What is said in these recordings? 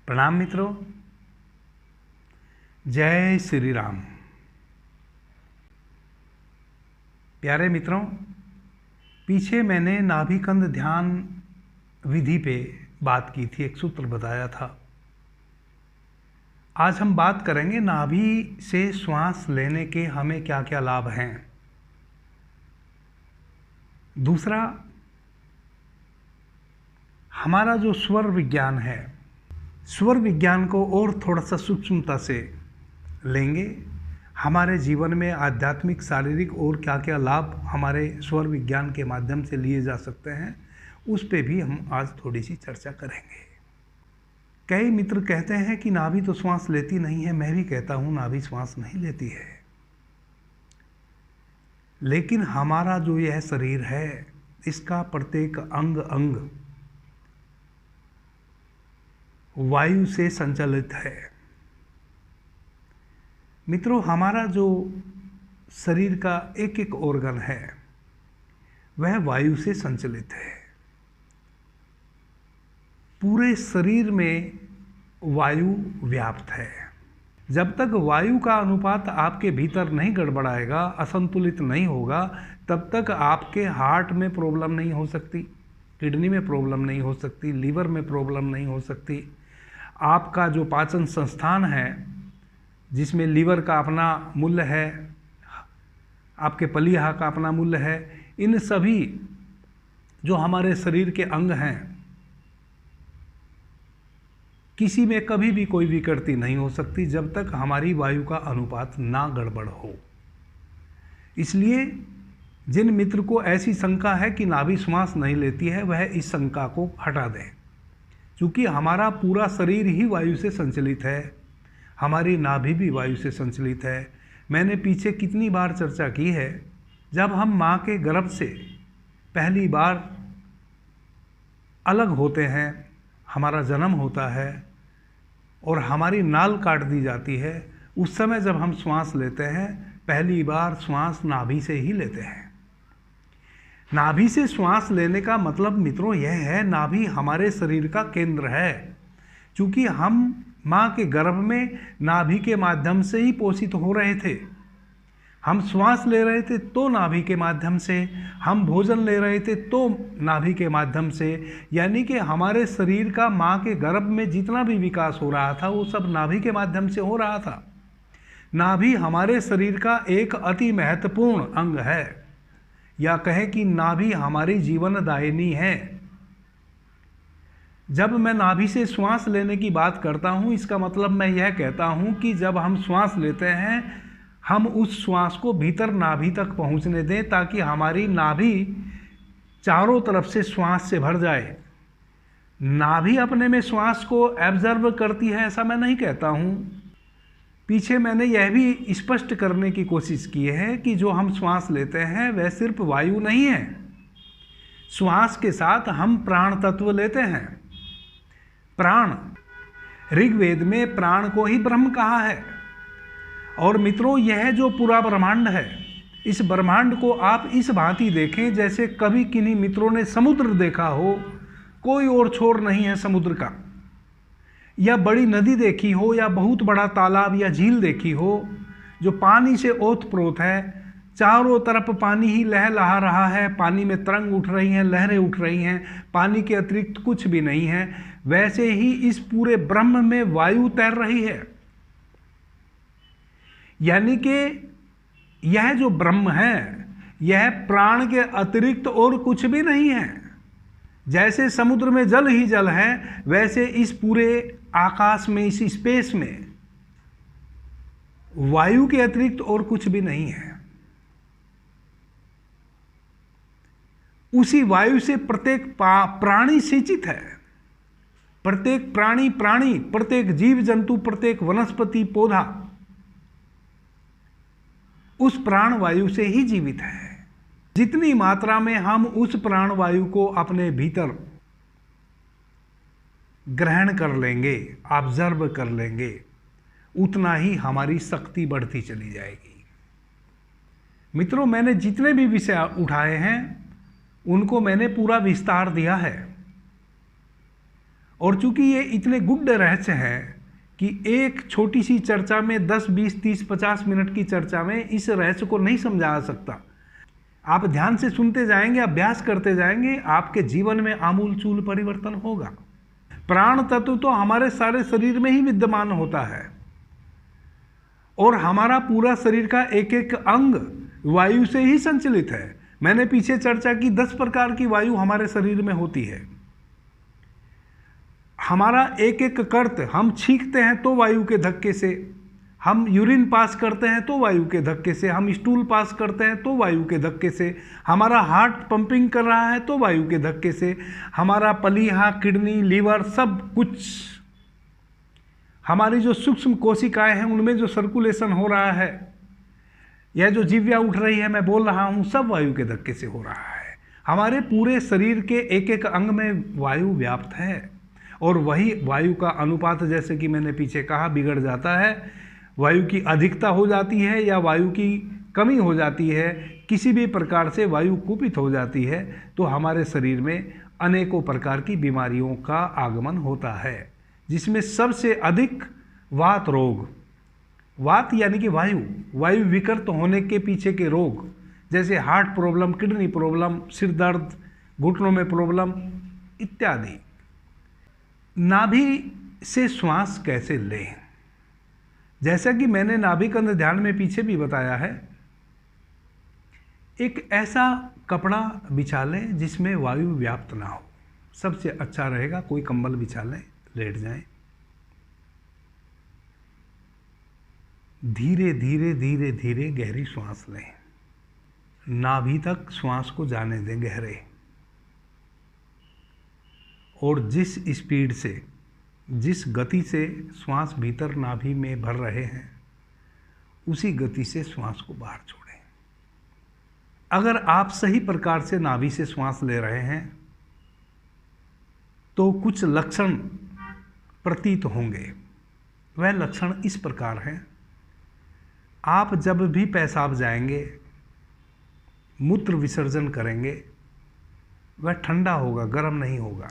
प्रणाम मित्रों, जय श्री राम। प्यारे मित्रों, पीछे मैंने नाभिकंद ध्यान विधि पे बात की थी, एक सूत्र बताया था। आज हम बात करेंगे नाभि से श्वास लेने के हमें क्या क्या लाभ हैं। दूसरा, हमारा जो स्वर विज्ञान है, स्वर विज्ञान को और थोड़ा सा सूक्ष्मता से लेंगे। हमारे जीवन में आध्यात्मिक, शारीरिक और क्या क्या लाभ हमारे स्वर विज्ञान के माध्यम से लिए जा सकते हैं, उस पे भी हम आज थोड़ी सी चर्चा करेंगे। कई मित्र कहते हैं कि नाभि तो श्वास लेती नहीं है। मैं भी कहता हूँ नाभि श्वास नहीं लेती है, लेकिन हमारा जो यह शरीर है, इसका प्रत्येक अंग अंग वायु से संचालित है। मित्रों, हमारा जो शरीर का एक एक ऑर्गन है वह वायु से संचालित है। पूरे शरीर में वायु व्याप्त है। जब तक वायु का अनुपात आपके भीतर नहीं गड़बड़ाएगा, असंतुलित नहीं होगा, तब तक आपके हार्ट में प्रॉब्लम नहीं हो सकती, किडनी में प्रॉब्लम नहीं हो सकती, लीवर में प्रॉब्लम नहीं हो सकती। आपका जो पाचन संस्थान है, जिसमें लीवर का अपना मूल्य है, आपके पलीहा का अपना मूल्य है, इन सभी जो हमारे शरीर के अंग हैं, किसी में कभी भी कोई विकृति नहीं हो सकती जब तक हमारी वायु का अनुपात ना गड़बड़ हो। इसलिए जिन मित्र को ऐसी शंका है कि नाभि श्वास नहीं लेती है, वह इस शंका को हटा दें। क्योंकि हमारा पूरा शरीर ही वायु से संचालित है, हमारी नाभि भी वायु से संचालित है। मैंने पीछे कितनी बार चर्चा की है, जब हम माँ के गर्भ से पहली बार अलग होते हैं, हमारा जन्म होता है और हमारी नाल काट दी जाती है, उस समय जब हम श्वास लेते हैं, पहली बार श्वास नाभि से ही लेते हैं। नाभि से श्वास लेने का मतलब मित्रों यह है, नाभि हमारे शरीर का केंद्र है। क्योंकि हम माँ के गर्भ में नाभि के माध्यम से ही पोषित हो रहे थे। हम श्वास ले रहे थे तो नाभि के माध्यम से, हम भोजन ले रहे थे तो नाभि के माध्यम से। यानी कि हमारे शरीर का माँ के गर्भ में जितना भी विकास हो रहा था, वो सब नाभि के माध्यम से हो रहा था। नाभि हमारे शरीर का एक अति महत्वपूर्ण अंग है, या कहें कि नाभि हमारी जीवनदायिनी है। जब मैं नाभि से श्वास लेने की बात करता हूँ, इसका मतलब मैं यह कहता हूँ कि जब हम श्वास लेते हैं, हम उस श्वास को भीतर नाभि तक पहुँचने दें, ताकि हमारी नाभि चारों तरफ से श्वास से भर जाए। नाभि अपने में श्वास को एब्जर्व करती है, ऐसा मैं नहीं कहता हूँ। पीछे मैंने यह भी स्पष्ट करने की कोशिश की है कि जो हम श्वास लेते हैं वह सिर्फ वायु नहीं है। श्वास के साथ हम प्राण तत्व लेते हैं। प्राण, ऋग्वेद में प्राण को ही ब्रह्म कहा है। और मित्रों, यह जो पूरा ब्रह्मांड है, इस ब्रह्मांड को आप इस भांति देखें जैसे कभी किन्हीं मित्रों ने समुद्र देखा हो। कोई और छोर नहीं है समुद्र का, या बड़ी नदी देखी हो, या बहुत बड़ा तालाब या झील देखी हो, जो पानी से ओतप्रोत है। चारों तरफ पानी ही लहलहा रहा है, पानी में तरंग उठ रही हैं, लहरें उठ रही हैं, पानी के अतिरिक्त कुछ भी नहीं है। वैसे ही इस पूरे ब्रह्म में वायु तैर रही है। यानी कि यह जो ब्रह्म है, यह प्राण के अतिरिक्त और कुछ भी नहीं है। जैसे समुद्र में जल ही जल है, वैसे इस पूरे आकाश में, इस स्पेस में वायु के अतिरिक्त और कुछ भी नहीं है। उसी वायु से प्रत्येक प्राणी सिंचित है। प्रत्येक प्राणी, प्रत्येक जीव जंतु, प्रत्येक वनस्पति, पौधा उस प्राण वायु से ही जीवित है। जितनी मात्रा में हम उस प्राण वायु को अपने भीतर ग्रहण कर लेंगे, ऑब्जर्व कर लेंगे, उतना ही हमारी शक्ति बढ़ती चली जाएगी। मित्रों, मैंने जितने भी विषय उठाए हैं, उनको मैंने पूरा विस्तार दिया है। और चूंकि ये इतने गुड रहस्य हैं कि एक छोटी सी चर्चा में 10, 20, 30, 50 मिनट की चर्चा में इस रहस्य को नहीं समझा जा सकता। आप ध्यान से सुनते जाएंगे, अभ्यास करते जाएंगे, आपके जीवन में आमूलचूल परिवर्तन होगा। प्राण तत्व तो हमारे सारे शरीर में ही विद्यमान होता है और हमारा पूरा शरीर का एक एक अंग वायु से ही संचालित है। मैंने पीछे चर्चा की 10 प्रकार की वायु हमारे शरीर में होती है। हमारा एक एक कर्त, हम छींकते हैं तो वायु के धक्के से, हम यूरिन पास करते हैं तो वायु के धक्के से, हम स्टूल पास करते हैं तो वायु के धक्के से, हमारा हार्ट पंपिंग कर रहा है तो वायु के धक्के से, हमारा पलीहा, किडनी, लीवर, सब कुछ, हमारी जो सूक्ष्म कोशिकाएं हैं उनमें जो सर्कुलेशन हो रहा है, यह जो जीव्या उठ रही है, मैं बोल रहा हूँ, सब वायु के धक्के से हो रहा है। हमारे पूरे शरीर के एक एक अंग में वायु व्याप्त है और वही वायु का अनुपात, जैसे कि मैंने पीछे कहा, बिगड़ जाता है। वायु की अधिकता हो जाती है या वायु की कमी हो जाती है, किसी भी प्रकार से वायु कुपित हो जाती है तो हमारे शरीर में अनेकों प्रकार की बीमारियों का आगमन होता है, जिसमें सबसे अधिक वात रोग, वात यानी कि वायु विकृत होने के पीछे के रोग, जैसे हार्ट प्रॉब्लम, किडनी प्रॉब्लम, सिर दर्द, घुटनों में प्रॉब्लम इत्यादि। नाभि से श्वास कैसे लें? जैसा कि मैंने नाभिकंद ध्यान में पीछे भी बताया है, एक ऐसा कपड़ा बिछा लें जिसमें वायु व्याप्त ना हो। सबसे अच्छा रहेगा कोई कंबल बिछा लें, लेट जाएं। धीरे धीरे धीरे धीरे गहरी श्वास लें, नाभि तक श्वास को जाने दें गहरे, और जिस स्पीड से, जिस गति से श्वास भीतर नाभि में भर रहे हैं उसी गति से श्वास को बाहर छोड़ें। अगर आप सही प्रकार से नाभि से श्वास ले रहे हैं तो कुछ लक्षण प्रतीत होंगे। वह लक्षण इस प्रकार हैं, आप जब भी पेशाब जाएंगे, मूत्र विसर्जन करेंगे, वह ठंडा होगा, गर्म नहीं होगा।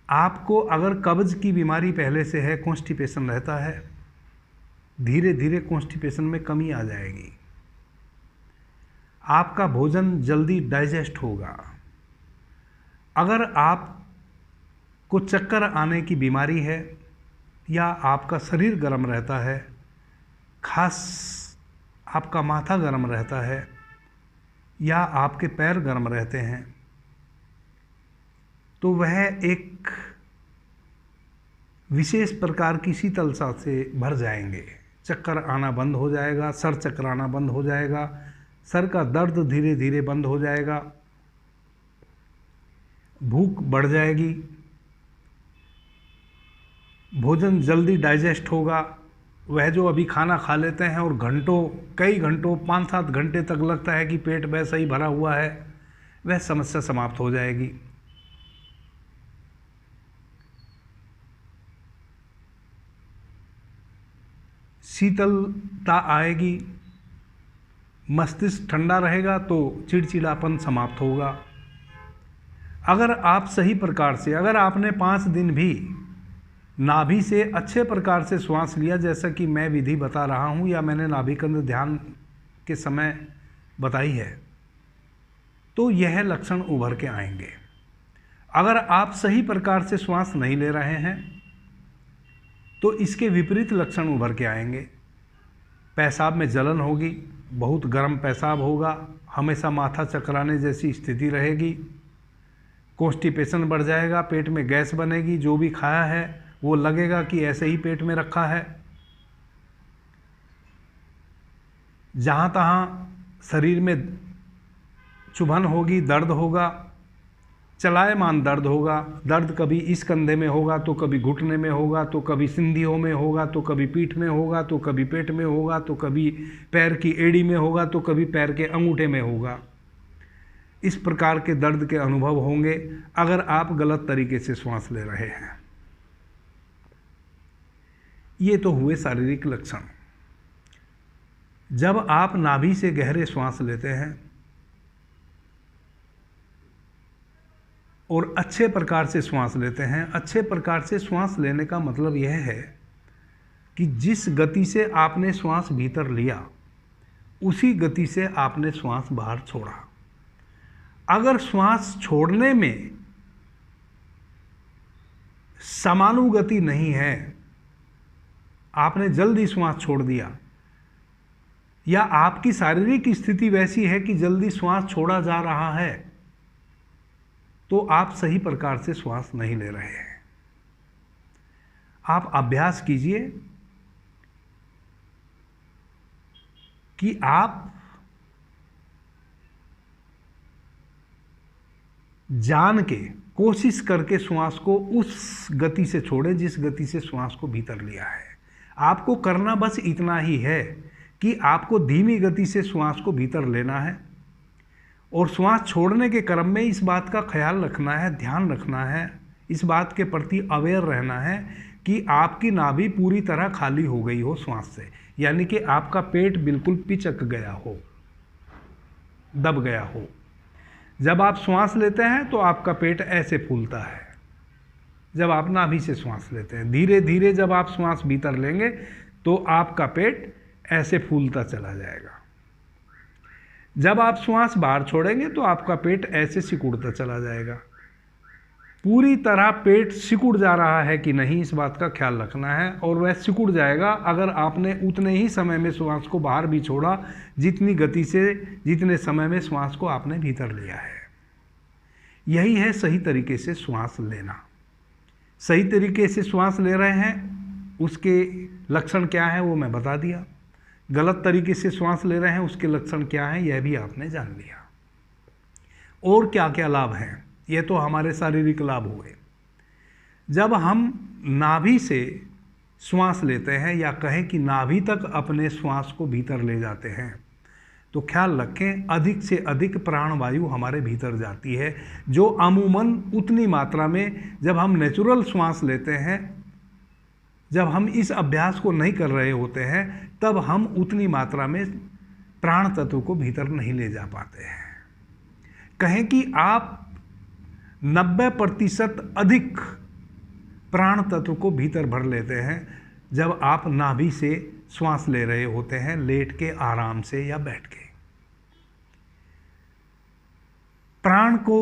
आपको अगर कब्ज की बीमारी पहले से है, कॉन्स्टिपेशन रहता है, धीरे धीरे कॉन्स्टिपेशन में कमी आ जाएगी। आपका भोजन जल्दी डाइजेस्ट होगा। अगर आपको चक्कर आने की बीमारी है या आपका शरीर गर्म रहता है, खास आपका माथा गर्म रहता है या आपके पैर गर्म रहते हैं, तो वह एक विशेष प्रकार की शीतलता से भर जाएंगे। चक्कर आना बंद हो जाएगा, सर चकराना बंद हो जाएगा, सर का दर्द धीरे धीरे बंद हो जाएगा, भूख बढ़ जाएगी, भोजन जल्दी डाइजेस्ट होगा। वह जो अभी खाना खा लेते हैं और घंटों, कई घंटों, 5-7 घंटे तक लगता है कि पेट वैसा ही भरा हुआ है, वह समस्या समाप्त हो जाएगी। शीतलता आएगी, मस्तिष्क ठंडा रहेगा तो चिड़चिड़ापन समाप्त होगा। अगर आप सही प्रकार से, अगर आपने 5 दिन भी नाभि से अच्छे प्रकार से श्वास लिया, जैसा कि मैं विधि बता रहा हूँ या मैंने नाभिकंद ध्यान के समय बताई है, तो यह लक्षण उभर के आएंगे। अगर आप सही प्रकार से श्वास नहीं ले रहे हैं तो इसके विपरीत लक्षण उभर के आएंगे। पेशाब में जलन होगी, बहुत गर्म पेशाब होगा, हमेशा माथा चकराने जैसी स्थिति रहेगी, कॉन्स्टिपेशन बढ़ जाएगा, पेट में गैस बनेगी, जो भी खाया है वो लगेगा कि ऐसे ही पेट में रखा है। जहाँ तहाँ शरीर में चुभन होगी, दर्द होगा, चलायमान दर्द होगा। दर्द कभी इस कंधे में होगा तो कभी घुटने में होगा, तो कभी सिंधियों में होगा, तो कभी पीठ में होगा, तो कभी पेट में होगा, तो कभी पैर की एड़ी में होगा, तो कभी पैर के अंगूठे में होगा। इस प्रकार के दर्द के अनुभव होंगे अगर आप गलत तरीके से श्वास ले रहे हैं। ये तो हुए शारीरिक लक्षण। जब आप नाभि से गहरे श्वास लेते हैं और अच्छे प्रकार से श्वास लेते हैं। अच्छे प्रकार से श्वास लेने का मतलब यह है कि जिस गति से आपने श्वास भीतर लिया उसी गति से आपने श्वास बाहर छोड़ा। अगर श्वास छोड़ने में समानुगति नहीं है, आपने जल्दी श्वास छोड़ दिया या आपकी शारीरिक स्थिति वैसी है कि जल्दी श्वास छोड़ा जा रहा है, तो आप सही प्रकार से श्वास नहीं ले रहे हैं। आप अभ्यास कीजिए कि आप जान के कोशिश करके श्वास को उस गति से छोड़ें जिस गति से श्वास को भीतर लिया है। आपको करना बस इतना ही है कि आपको धीमी गति से श्वास को भीतर लेना है और श्वास छोड़ने के क्रम में इस बात का ख्याल रखना है, ध्यान रखना है, इस बात के प्रति अवेयर रहना है कि आपकी नाभि पूरी तरह खाली हो गई हो श्वास से, यानी कि आपका पेट बिल्कुल पिचक गया हो, दब गया हो। जब आप श्वास लेते हैं तो आपका पेट ऐसे फूलता है। जब आप नाभि से श्वास लेते हैं, धीरे धीरे जब आप श्वास भीतर लेंगे तो आपका पेट ऐसे फूलता चला जाएगा। जब आप श्वास बाहर छोड़ेंगे तो आपका पेट ऐसे सिकुड़ता चला जाएगा। पूरी तरह पेट सिकुड़ जा रहा है कि नहीं, इस बात का ख्याल रखना है। और वह सिकुड़ जाएगा अगर आपने उतने ही समय में श्वास को बाहर भी छोड़ा जितनी गति से, जितने समय में श्वास को आपने भीतर लिया है। यही है सही तरीके से श्वास लेना। सही तरीके से श्वास ले रहे हैं उसके लक्षण क्या है वो मैं बता दिया। गलत तरीके से श्वास ले रहे हैं उसके लक्षण क्या हैं यह भी आपने जान लिया। और क्या क्या लाभ हैं, ये तो हमारे शारीरिक लाभ हुए। जब हम नाभि से श्वास लेते हैं या कहें कि नाभि तक अपने श्वास को भीतर ले जाते हैं तो ख्याल रखें अधिक से अधिक प्राणवायु हमारे भीतर जाती है, जो अमूमन उतनी मात्रा में जब हम नेचुरल श्वास लेते हैं, जब हम इस अभ्यास को नहीं कर रहे होते हैं तब हम उतनी मात्रा में प्राण तत्व को भीतर नहीं ले जा पाते हैं। कहें कि आप 90% अधिक प्राण तत्व को भीतर भर लेते हैं जब आप नाभि से श्वास ले रहे होते हैं, लेट के, आराम से या बैठ के। प्राण को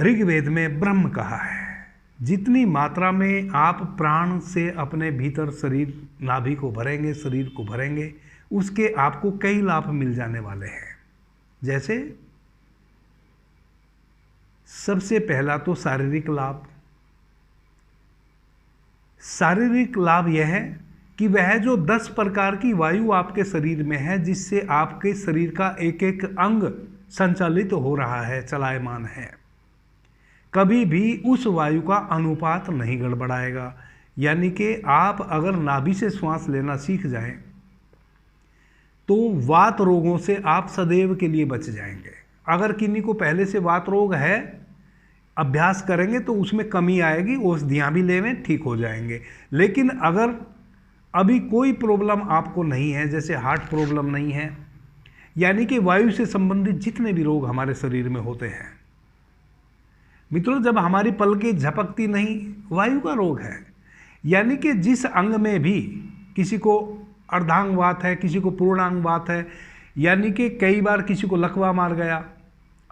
ऋग्वेद में ब्रह्म कहा है। जितनी मात्रा में आप प्राण से अपने भीतर शरीर, नाभि को भरेंगे, शरीर को भरेंगे, उसके आपको कई लाभ मिल जाने वाले हैं। जैसे सबसे पहला तो शारीरिक लाभ। शारीरिक लाभ यह है कि वह जो 10 प्रकार की वायु आपके शरीर में है, जिससे आपके शरीर का एक एक अंग संचालित हो रहा है, चलायमान है, कभी भी उस वायु का अनुपात नहीं गड़बड़ाएगा। यानी कि आप अगर नाभि से श्वास लेना सीख जाएं तो वात रोगों से आप सदैव के लिए बच जाएंगे। अगर किन्हीं को पहले से वात रोग है, अभ्यास करेंगे तो उसमें कमी आएगी, औषधियाँ भी लेवें ठीक हो जाएंगे। लेकिन अगर अभी कोई प्रॉब्लम आपको नहीं है, जैसे हार्ट प्रॉब्लम नहीं है, यानी कि वायु से संबंधित जितने भी रोग हमारे शरीर में होते हैं मित्रों, जब हमारी पलकें झपकती नहीं, वायु का रोग है। यानी कि जिस अंग में भी, किसी को अर्धांगवात है, किसी को पूर्णांगवात है, यानी कि कई बार किसी को लकवा मार गया,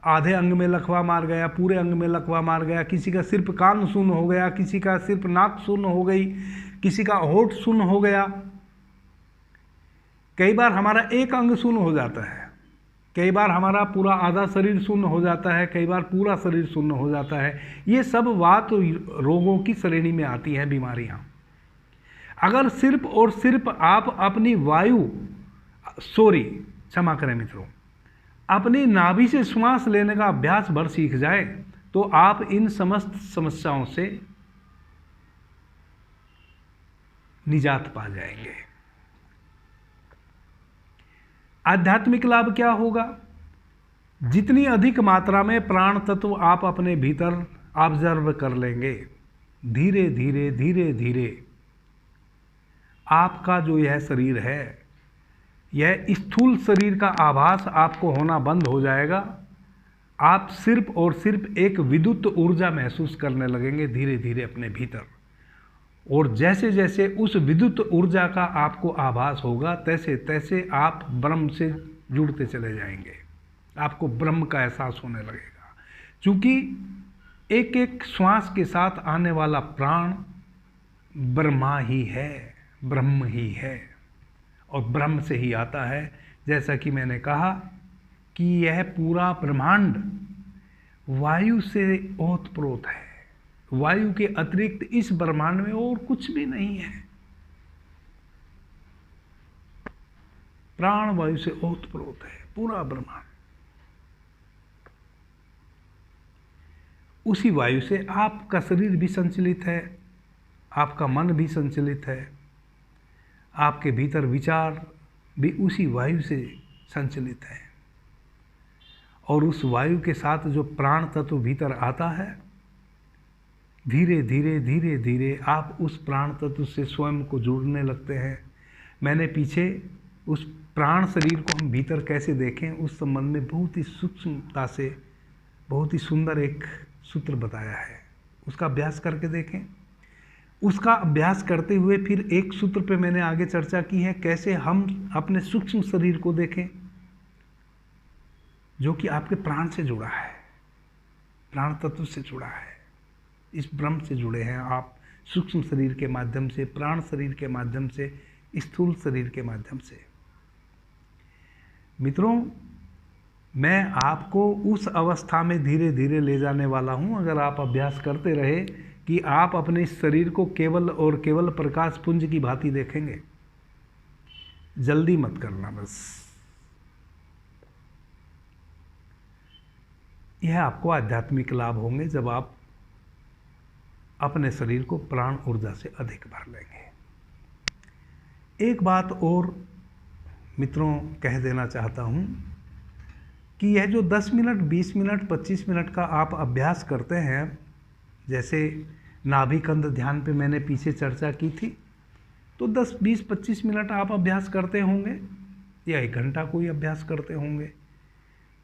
आधे अंग में लकवा मार गया, पूरे अंग में लकवा मार गया, किसी का सिर्फ कान शून्य हो गया, किसी का सिर्फ नाक शून्य हो गई, किसी का होठ शून्य हो गया। कई बार हमारा एक अंग शून्य हो जाता है, कई बार हमारा पूरा आधा शरीर शून्य हो जाता है, कई बार पूरा शरीर शून्य हो जाता है। ये सब वात रोगों की श्रेणी में आती हैं बीमारियां। अगर सिर्फ और सिर्फ आप अपनी क्षमा करें मित्रों, अपनी नाभि से श्वास लेने का अभ्यास भर सीख जाए तो आप इन समस्त समस्याओं से निजात पा जाएंगे। आध्यात्मिक लाभ क्या होगा? जितनी अधिक मात्रा में प्राण तत्व आप अपने भीतर ऑब्जर्व कर लेंगे, धीरे धीरे धीरे धीरे आपका जो यह शरीर है, यह स्थूल शरीर का आभास आपको होना बंद हो जाएगा। आप सिर्फ और सिर्फ एक विद्युत ऊर्जा महसूस करने लगेंगे धीरे धीरे अपने भीतर। और जैसे जैसे उस विद्युत ऊर्जा का आपको आभास होगा तैसे तैसे आप ब्रह्म से जुड़ते चले जाएंगे, आपको ब्रह्म का एहसास होने लगेगा। क्योंकि एक एक श्वास के साथ आने वाला प्राण ब्रह्मा ही है, ब्रह्म ही है, और ब्रह्म से ही आता है। जैसा कि मैंने कहा कि यह पूरा ब्रह्मांड वायु से ओतप्रोत है, वायु के अतिरिक्त इस ब्रह्मांड में और कुछ भी नहीं है। प्राण वायु से ओतप्रोत है पूरा ब्रह्मांड। उसी वायु से आपका शरीर भी संचलित है, आपका मन भी संचलित है, आपके भीतर विचार भी उसी वायु से संचलित है। और उस वायु के साथ जो प्राण तत्व भीतर आता है, धीरे धीरे धीरे धीरे आप उस प्राण तत्व से स्वयं को जुड़ने लगते हैं। मैंने पीछे उस प्राण शरीर को हम भीतर कैसे देखें उस संबंध में बहुत ही सूक्ष्मता से बहुत ही सुंदर एक सूत्र बताया है, उसका अभ्यास करके देखें। उसका अभ्यास करते हुए फिर एक सूत्र पे मैंने आगे चर्चा की है, कैसे हम अपने सूक्ष्म शरीर को देखें जो कि आपके प्राण से जुड़ा है, प्राण तत्व से जुड़ा है, इस ब्रह्म से जुड़े हैं आप सूक्ष्म शरीर के माध्यम से, प्राण शरीर के माध्यम से, स्थूल शरीर के माध्यम से। मित्रों, मैं आपको उस अवस्था में धीरे धीरे ले जाने वाला हूं, अगर आप अभ्यास करते रहे कि आप अपने शरीर को केवल और केवल प्रकाश पुंज की भांति देखेंगे। जल्दी मत करना बस, यह आपको आध्यात्मिक लाभ होंगे जब आप अपने शरीर को प्राण ऊर्जा से अधिक भर लेंगे। एक बात और मित्रों कह देना चाहता हूं कि यह जो 10 मिनट, 20 मिनट, 25 मिनट का आप अभ्यास करते हैं, जैसे नाभिकंद ध्यान पे मैंने पीछे चर्चा की थी, तो 10, 20, 25 मिनट आप अभ्यास करते होंगे या 1 घंटा कोई अभ्यास करते होंगे,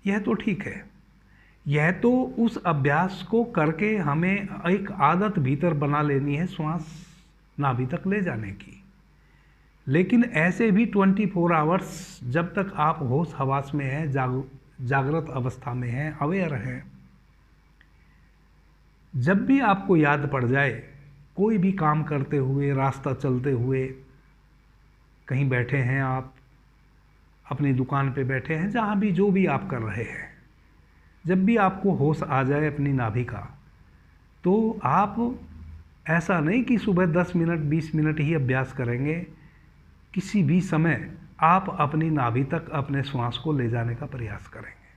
यह तो ठीक है। यह तो उस अभ्यास को करके हमें एक आदत भीतर बना लेनी है श्वास नाभि तक ले जाने की। लेकिन ऐसे भी 24 आवर्स जब तक आप होश हवास में हैं, जागृत अवस्था में हैं, अवेयर हैं, जब भी आपको याद पड़ जाए, कोई भी काम करते हुए, रास्ता चलते हुए, कहीं बैठे हैं आप, अपनी दुकान पे बैठे हैं, जहाँ भी जो भी आप कर रहे हैं, जब भी आपको होश आ जाए अपनी नाभि का, तो आप ऐसा नहीं कि सुबह 10 मिनट 20 मिनट ही अभ्यास करेंगे, किसी भी समय आप अपनी नाभि तक अपने श्वास को ले जाने का प्रयास करेंगे।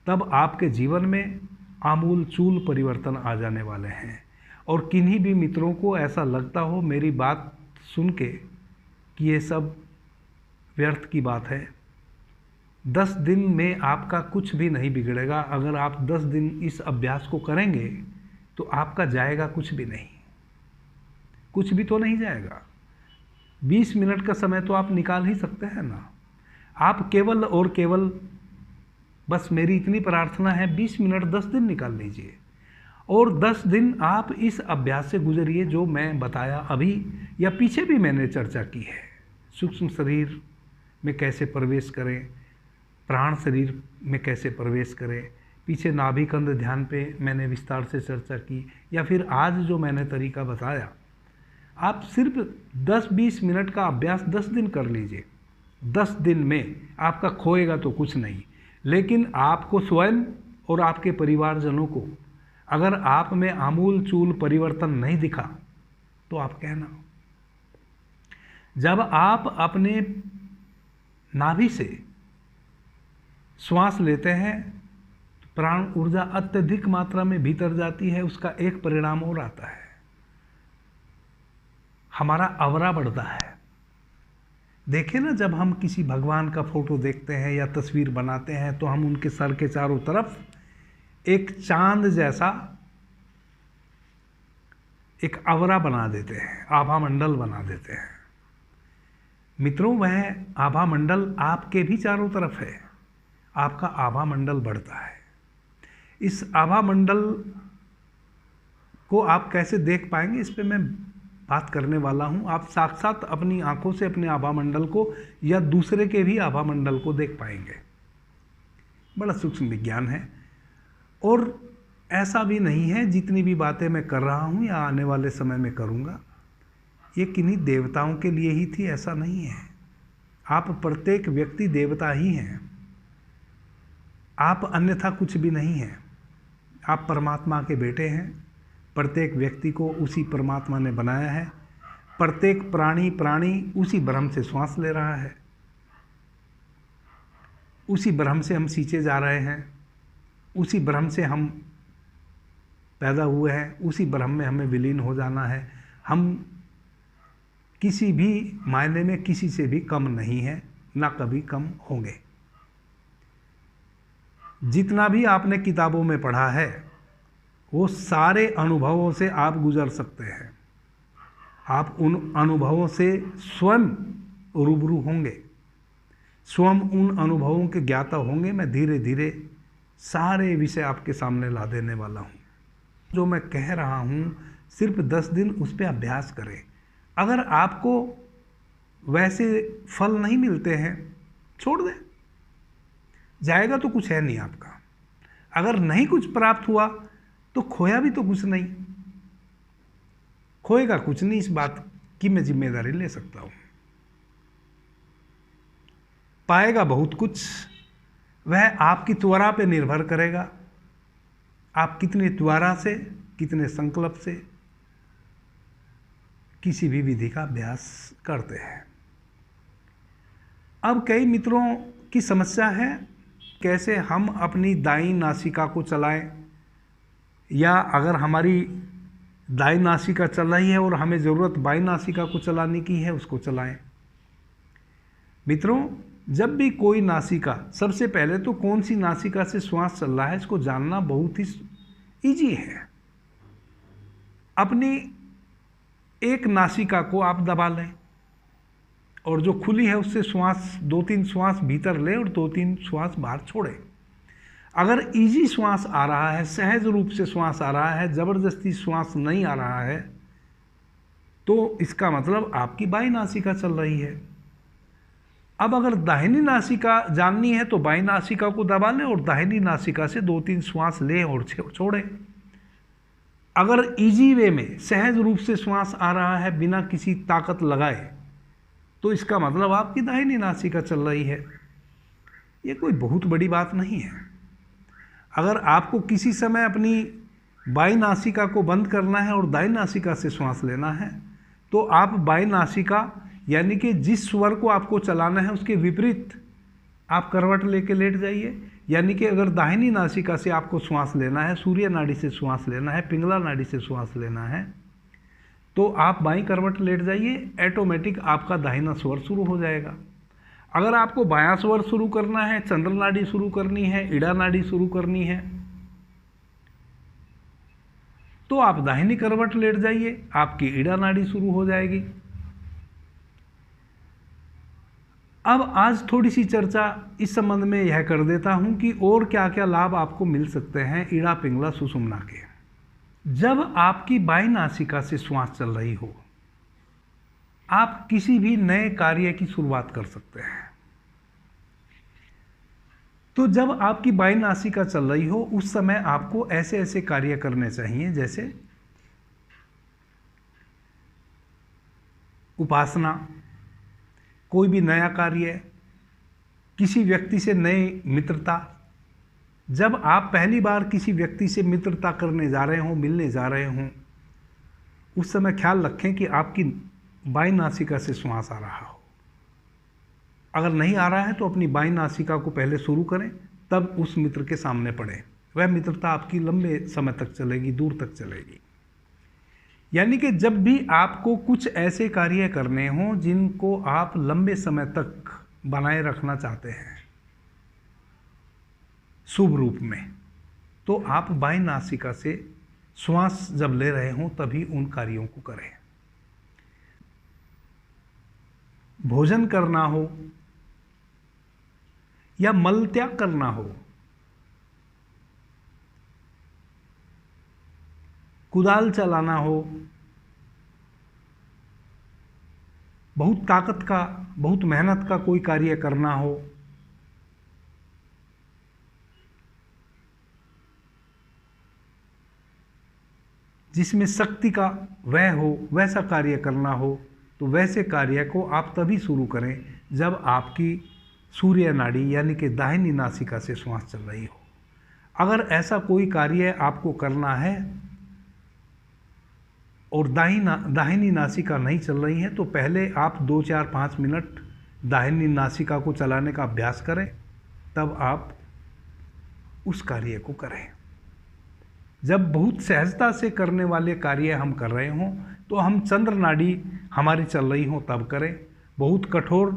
तब आपके जीवन में आमूल चूल परिवर्तन आ जाने वाले हैं। और किन्हीं भी मित्रों को ऐसा लगता हो मेरी बात सुन के कि ये सब व्यर्थ की बात है, 10 दिन में आपका कुछ भी नहीं बिगड़ेगा। अगर आप 10 दिन इस अभ्यास को करेंगे तो आपका जाएगा कुछ भी नहीं, कुछ भी तो नहीं जाएगा। 20 मिनट का समय तो आप निकाल ही सकते हैं ना। आप केवल और केवल, बस मेरी इतनी प्रार्थना है, 20 मिनट 10 दिन निकाल लीजिए और 10 दिन आप इस अभ्यास से गुजरिए जो मैं बताया अभी या पीछे भी मैंने चर्चा की है। सूक्ष्म शरीर में कैसे प्रवेश करें, प्राण शरीर में कैसे प्रवेश करें, पीछे नाभिकंद ध्यान पे मैंने विस्तार से चर्चा की, या फिर आज जो मैंने तरीका बताया। आप सिर्फ 10-20 मिनट का अभ्यास 10 दिन कर लीजिए। 10 दिन में आपका खोएगा तो कुछ नहीं, लेकिन आपको स्वयं और आपके परिवारजनों को अगर आप में आमूल चूल परिवर्तन नहीं दिखा तो आप कहना। जब आप अपने नाभि से श्वास लेते हैं तो प्राण ऊर्जा अत्यधिक मात्रा में भीतर जाती है। उसका एक परिणाम और आता है, हमारा आवरा बढ़ता है। देखिए ना, जब हम किसी भगवान का फोटो देखते हैं या तस्वीर बनाते हैं तो हम उनके सर के चारों तरफ एक चांद जैसा एक आवरा बना देते हैं, आभा मंडल बना देते हैं। मित्रों, वह आभा मंडल आपके भी चारों तरफ है आपका आभा मंडल बढ़ता है। इस आभा मंडल को आप कैसे देख पाएंगे, इस पे मैं बात करने वाला हूं। आप साक्षात अपनी आंखों से अपने आभा मंडल को या दूसरे के भी आभा मंडल को देख पाएंगे। बड़ा सूक्ष्म विज्ञान है, और ऐसा भी नहीं है जितनी भी बातें मैं कर रहा हूं या आने वाले समय में करूंगा ये किन्हीं देवताओं के लिए ही थी, ऐसा नहीं है। आप प्रत्येक व्यक्ति देवता ही हैं, आप अन्यथा कुछ भी नहीं हैं। आप परमात्मा के बेटे हैं। प्रत्येक व्यक्ति को उसी परमात्मा ने बनाया है। प्रत्येक प्राणी उसी ब्रह्म से श्वास ले रहा है। उसी ब्रह्म से हम सींचे जा रहे हैं, उसी ब्रह्म से हम पैदा हुए हैं, उसी ब्रह्म में हमें विलीन हो जाना है। हम किसी भी मायने में किसी से भी कम नहीं है, ना कभी कम होंगे। जितना भी आपने किताबों में पढ़ा है वो सारे अनुभवों से आप गुजर सकते हैं। आप उन अनुभवों से स्वयं रूबरू होंगे, स्वयं उन अनुभवों के ज्ञाता होंगे। मैं धीरे धीरे सारे विषय आपके सामने ला देने वाला हूँ। जो मैं कह रहा हूँ सिर्फ 10 दिन उस पर अभ्यास करें। अगर आपको वैसे फल नहीं मिलते हैं, छोड़ दें, जाएगा तो कुछ है नहीं आपका। अगर नहीं कुछ प्राप्त हुआ तो खोया भी तो कुछ नहीं, खोएगा कुछ नहीं, इस बात की मैं जिम्मेदारी ले सकता हूं। पाएगा बहुत कुछ, वह आपकी त्वरा पे निर्भर करेगा। आप कितनी त्वरा से, कितने संकल्प से किसी भी विधि का अभ्यास करते हैं। अब कई मित्रों की समस्या है कैसे हम अपनी दाईं नासिका को चलाएं, या अगर हमारी दाईं नासिका चल रही है और हमें ज़रूरत बाईं नासिका को चलाने की है, उसको चलाएं। मित्रों, जब भी कोई नासिका, सबसे पहले तो कौन सी नासिका से श्वास चल रहा है इसको जानना बहुत ही इजी है। अपनी एक नासिका को आप दबा लें और जो खुली है उससे श्वास 2-3 श्वास भीतर लें और 2-3 श्वास बाहर छोड़ें। अगर इजी श्वास आ रहा है, सहज रूप से श्वास आ रहा है, ज़बरदस्ती श्वास नहीं आ रहा है, तो इसका मतलब आपकी बाईं नासिका चल रही है। अब अगर दाहिनी नासिका जाननी है तो बाईं नासिका को दबा लें और दाहिनी नासिका से 2-3 श्वास लें और छोड़ें। अगर इजी वे में सहज रूप से श्वास आ रहा है बिना किसी ताकत लगाए, तो इसका मतलब आपकी दाहिनी नासिका चल रही है। ये कोई बहुत बड़ी बात नहीं है। अगर आपको किसी समय अपनी बाईं नासिका को बंद करना है और दाईं नासिका से श्वास लेना है, तो आप बाईं नासिका यानी कि जिस स्वर को आपको चलाना है उसके विपरीत आप करवट लेके लेट जाइए। यानी कि अगर दाहिनी नासिका से आपको श्वास लेना है, सूर्य नाड़ी से श्वास लेना है, पिंगला नाड़ी से श्वास लेना है, तो आप बाईं करवट लेट जाइए, ऑटोमेटिक आपका दाहिना स्वर शुरू हो जाएगा। अगर आपको बायां स्वर शुरू करना है, चंद्र नाड़ी शुरू करनी है, ईड़ा नाड़ी शुरू करनी है, तो आप दाहिनी करवट लेट जाइए, आपकी ईड़ा नाड़ी शुरू हो जाएगी। अब आज थोड़ी सी चर्चा इस संबंध में यह कर देता हूं कि और क्या क्या लाभ आपको मिल सकते हैं ईड़ा पिंगला सुषुम्ना के। जब आपकी बाईं नासिका से श्वास चल रही हो, आप किसी भी नए कार्य की शुरुआत कर सकते हैं। तो जब आपकी बाईं नासिका चल रही हो उस समय आपको ऐसे ऐसे कार्य करने चाहिए, जैसे उपासना, कोई भी नया कार्य, किसी व्यक्ति से नई मित्रता। जब आप पहली बार किसी व्यक्ति से मित्रता करने जा रहे हों, मिलने जा रहे हों, उस समय ख्याल रखें कि आपकी बाईं नासिका से श्वास आ रहा हो। अगर नहीं आ रहा है तो अपनी बाईं नासिका को पहले शुरू करें, तब उस मित्र के सामने पड़े। वह मित्रता आपकी लंबे समय तक चलेगी, दूर तक चलेगी। यानी कि जब भी आपको कुछ ऐसे कार्य करने हों जिनको आप लंबे समय तक बनाए रखना चाहते हैं शुभ रूप में, तो आप बाईं नासिका से श्वास जब ले रहे हों तभी उन कार्यों को करें। भोजन करना हो या मल त्याग करना हो, कुदाल चलाना हो, बहुत ताकत का, बहुत मेहनत का कोई कार्य करना हो, जिसमें शक्ति का व्यय हो, वैसा कार्य करना हो, तो वैसे कार्य को आप तभी शुरू करें जब आपकी सूर्य नाड़ी यानी कि दाहिनी नासिका से श्वास चल रही हो। अगर ऐसा कोई कार्य आपको करना है और दाहिनी नासिका नहीं चल रही है, तो पहले आप 2, 4, 5 मिनट दाहिनी नासिका को चलाने का अभ्यास करें, तब आप उस कार्य को करें। जब बहुत सहजता से करने वाले कार्य हम कर रहे हों तो हम चंद्र नाड़ी हमारी चल रही हो तब करें। बहुत कठोर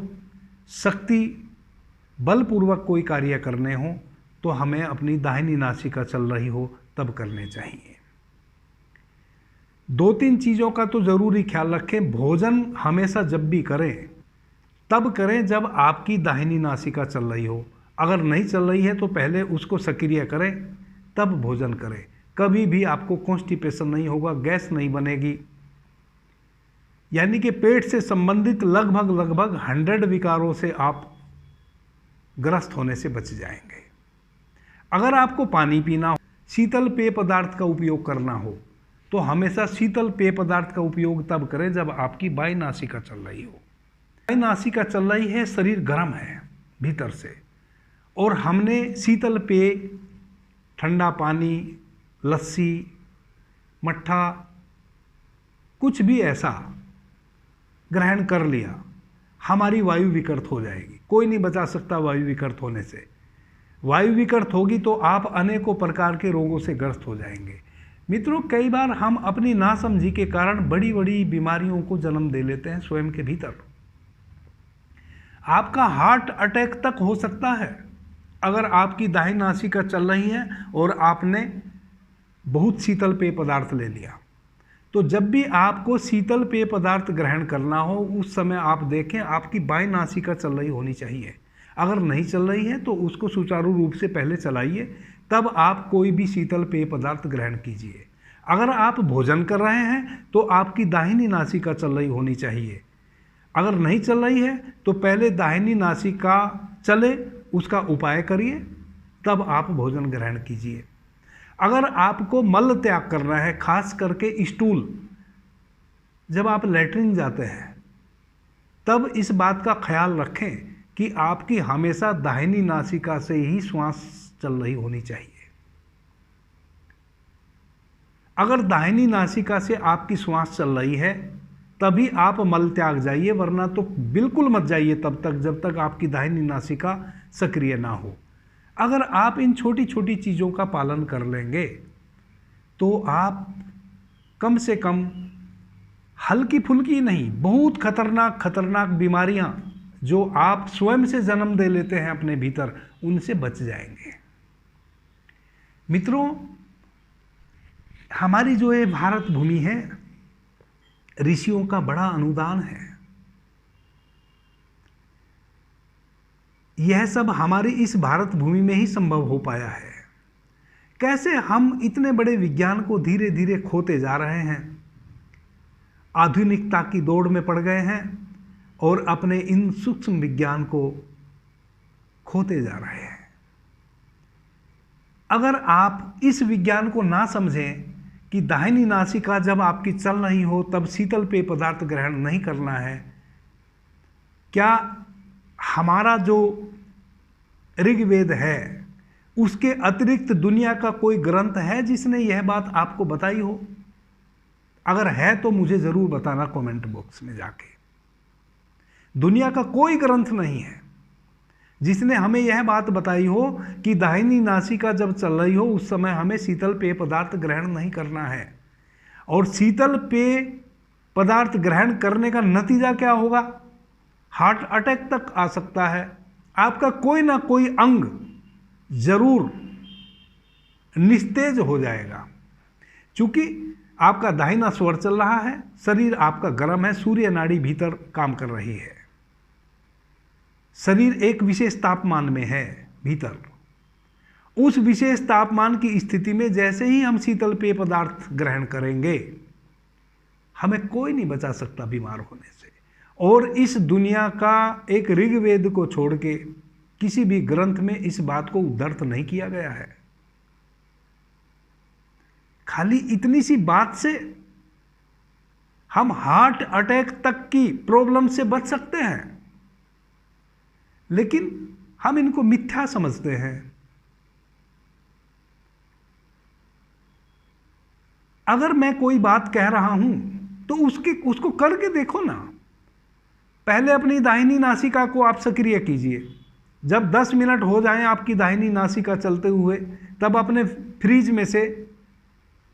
शक्ति बलपूर्वक कोई कार्य करने हो तो हमें अपनी दाहिनी नासिका चल रही हो तब करने चाहिए। 2-3 चीज़ों का तो ज़रूरी ख्याल रखें। भोजन हमेशा जब भी करें तब करें जब आपकी दाहिनी नासिका चल रही हो। अगर नहीं चल रही है तो पहले उसको सक्रिय करें तब भोजन करें। कभी भी आपको कॉन्स्टिपेशन नहीं होगा, गैस नहीं बनेगी, यानी कि पेट से संबंधित लगभग 100 विकारों से आप ग्रस्त होने से बच जाएंगे। अगर आपको पानी पीना हो, शीतल पेय पदार्थ का उपयोग करना हो, तो हमेशा शीतल पेय पदार्थ का उपयोग तब करें जब आपकी बाई नासिका चल रही हो। बाई नासिका चल रही है, शरीर गर्म है भीतर से, और हमने शीतल पेय, ठंडा पानी, लस्सी, मट्ठा, कुछ भी ऐसा ग्रहण कर लिया, हमारी वायु विकृत हो जाएगी। कोई नहीं बचा सकता वायु विकृत होने से। वायु विकृत होगी तो आप अनेकों प्रकार के रोगों से ग्रस्त हो जाएंगे। मित्रों, कई बार हम अपनी नासमझी के कारण बड़ी बड़ी बीमारियों को जन्म दे लेते हैं स्वयं के भीतर। आपका हार्ट अटैक तक हो सकता है अगर आपकी दाहिनी नासिका चल रही है और आपने बहुत शीतल पेय पदार्थ ले लिया। तो जब भी आपको शीतल पेय पदार्थ ग्रहण करना हो उस समय आप देखें आपकी बाईं नासिका चल रही होनी चाहिए। अगर नहीं चल रही है तो उसको सुचारू रूप से पहले चलाइए, तब आप कोई भी शीतल पेय पदार्थ ग्रहण कीजिए। अगर आप भोजन कर रहे हैं तो आपकी दाहिनी नासिका चल रही होनी चाहिए। अगर नहीं चल रही है तो पहले दाहिनी नासिका चले उसका उपाय करिए, तब आप भोजन ग्रहण कीजिए। अगर आपको मल त्याग करना है, खास करके स्टूल, जब आप लैट्रिन जाते हैं तब इस बात का ख्याल रखें कि आपकी हमेशा दाहिनी नासिका से ही श्वास चल रही होनी चाहिए। अगर दाहिनी नासिका से आपकी श्वास चल रही है तभी आप मल त्याग जाइए, वरना तो बिल्कुल मत जाइए तब तक जब तक आपकी दाहिनी नासिका सक्रिय ना हो। अगर आप इन छोटी छोटी चीज़ों का पालन कर लेंगे तो आप कम से कम हल्की फुल्की नहीं, बहुत खतरनाक बीमारियां जो आप स्वयं से जन्म दे लेते हैं अपने भीतर, उनसे बच जाएंगे। मित्रों, हमारी जो ये भारत भूमि है, ऋषियों का बड़ा अनुदान है। यह सब हमारी इस भारत भूमि में ही संभव हो पाया है। कैसे हम इतने बड़े विज्ञान को धीरे धीरे खोते जा रहे हैं, आधुनिकता की दौड़ में पड़ गए हैं और अपने इन सूक्ष्म विज्ञान को खोते जा रहे हैं। अगर आप इस विज्ञान को ना समझें कि दाहिनी नासिका जब आपकी चल रही हो तब शीतल पेय पदार्थ ग्रहण नहीं करना है, क्या हमारा जो ऋग्वेद है उसके अतिरिक्त दुनिया का कोई ग्रंथ है जिसने यह बात आपको बताई हो? अगर है तो मुझे ज़रूर बताना कमेंट बॉक्स में जाके। दुनिया का कोई ग्रंथ नहीं है जिसने हमें यह बात बताई हो कि दाहिनी नासिका जब चल रही हो उस समय हमें शीतल पेय पदार्थ ग्रहण नहीं करना है। और शीतल पेय पदार्थ ग्रहण करने का नतीजा क्या होगा? हार्ट अटैक तक आ सकता है। आपका कोई ना कोई अंग जरूर निस्तेज हो जाएगा, क्योंकि आपका दाहिना स्वर चल रहा है, शरीर आपका गर्म है, सूर्य नाड़ी भीतर काम कर रही है। शरीर एक विशेष तापमान में है भीतर। उस विशेष तापमान की स्थिति में जैसे ही हम शीतल पेय पदार्थ ग्रहण करेंगे, हमें कोई नहीं बचा सकता बीमार होने से। और इस दुनिया का एक ऋग्वेद को छोड़ के किसी भी ग्रंथ में इस बात को उद्धृत नहीं किया गया है। खाली इतनी सी बात से हम हार्ट अटैक तक की प्रॉब्लम से बच सकते हैं, लेकिन हम इनको मिथ्या समझते हैं। अगर मैं कोई बात कह रहा हूं तो उसको करके देखो ना। पहले अपनी दाहिनी नासिका को आप सक्रिय कीजिए। जब 10 मिनट हो जाएं आपकी दाहिनी नासिका चलते हुए, तब अपने फ्रिज में से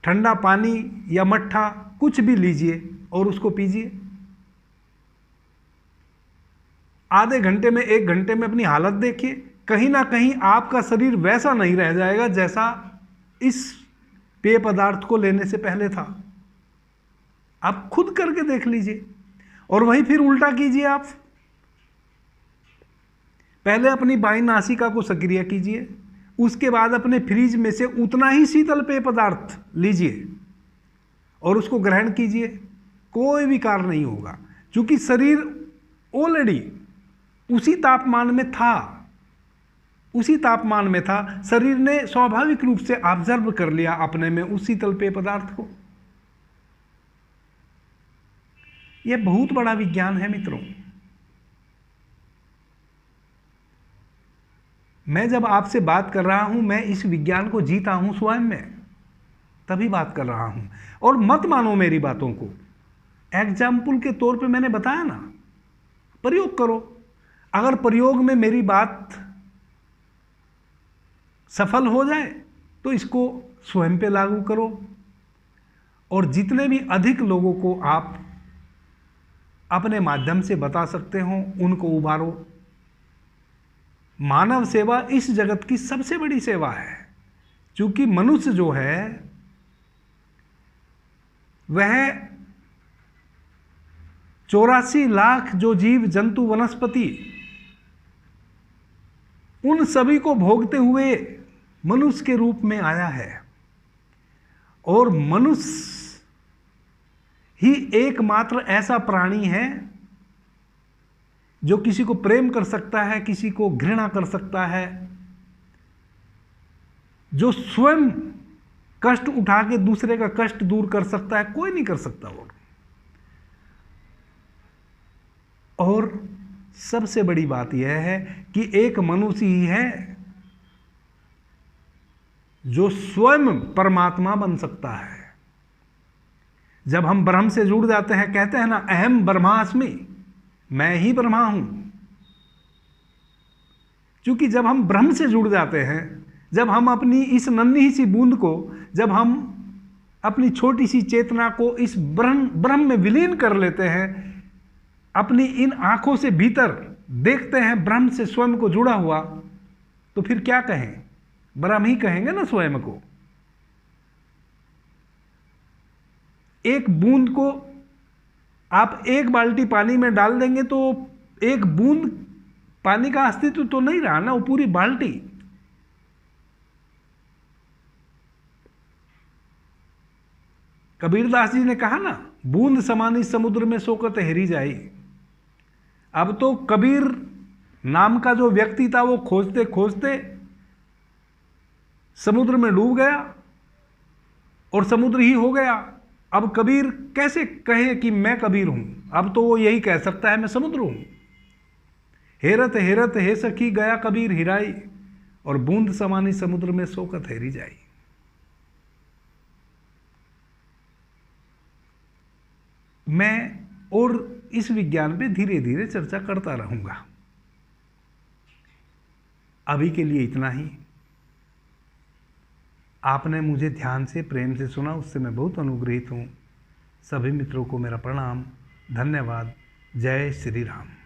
ठंडा पानी या मट्ठा कुछ भी लीजिए और उसको पीजिए। आधे घंटे में 1 घंटे में अपनी हालत देखिए, कहीं ना कहीं आपका शरीर वैसा नहीं रह जाएगा जैसा इस पेय पदार्थ को लेने से पहले था। आप खुद करके देख लीजिए। और वही फिर उल्टा कीजिए। आप पहले अपनी बाईं नासिका को सक्रिय कीजिए, उसके बाद अपने फ्रिज में से उतना ही शीतल पेय पदार्थ लीजिए और उसको ग्रहण कीजिए। कोई विकार नहीं होगा, क्योंकि शरीर ऑलरेडी उसी तापमान में था। शरीर ने स्वाभाविक रूप से ऑब्जर्व कर लिया अपने में उस शीतल पेय पदार्थ को। यह बहुत बड़ा विज्ञान है मित्रों। मैं जब आपसे बात कर रहा हूं, मैं इस विज्ञान को जीता हूं स्वयं में, तभी बात कर रहा हूं। और मत मानो मेरी बातों को, एग्जाम्पल के तौर पे मैंने बताया ना, प्रयोग करो। अगर प्रयोग में मेरी बात सफल हो जाए तो इसको स्वयं पे लागू करो, और जितने भी अधिक लोगों को आप अपने माध्यम से बता सकते हो उनको उबारो। मानव सेवा इस जगत की सबसे बड़ी सेवा है, क्योंकि मनुष्य जो है वह 84 लाख जो जीव जंतु वनस्पति, उन सभी को भोगते हुए मनुष्य के रूप में आया है। और मनुष्य ही एकमात्र ऐसा प्राणी है जो किसी को प्रेम कर सकता है, किसी को घृणा कर सकता है, जो स्वयं कष्ट उठा के दूसरे का कष्ट दूर कर सकता है। कोई नहीं कर सकता वो। और सबसे बड़ी बात यह है कि एक मनुष्य ही है जो स्वयं परमात्मा बन सकता है। जब हम ब्रह्म से जुड़ जाते हैं, कहते हैं ना, अहम ब्रह्मास्मि, मैं ही ब्रह्मा हूं। क्योंकि जब हम ब्रह्म से जुड़ जाते हैं, जब हम अपनी इस नन्ही सी बूंद को, जब हम अपनी छोटी सी चेतना को इस ब्रह्म में विलीन कर लेते हैं, अपनी इन आंखों से भीतर देखते हैं ब्रह्म से स्वयं को जुड़ा हुआ, तो फिर क्या कहें? ब्रह्म ही कहेंगे ना स्वयं को। एक बूंद को आप 1 बाल्टी पानी में डाल देंगे तो एक बूंद पानी का अस्तित्व तो नहीं रहा ना, वो पूरी बाल्टी। कबीरदास जी ने कहा ना, बूंद समानी समुद्र में सोकत हेरी जाई। अब तो कबीर नाम का जो व्यक्ति था वो खोजते खोजते समुद्र में डूब गया और समुद्र ही हो गया। अब कबीर कैसे कहे कि मैं कबीर हूं? अब तो वो यही कह सकता है मैं समुद्र हूं। हेरत हेरत हे सखी गया कबीर हिराई, और बूंद समानी समुद्र में सोकत हेरी जाई। मैं और इस विज्ञान पे धीरे धीरे चर्चा करता रहूंगा। अभी के लिए इतना ही। आपने मुझे ध्यान से, प्रेम से सुना, उससे मैं बहुत अनुग्रहित हूँ। सभी मित्रों को मेरा प्रणाम, धन्यवाद। जय श्री राम।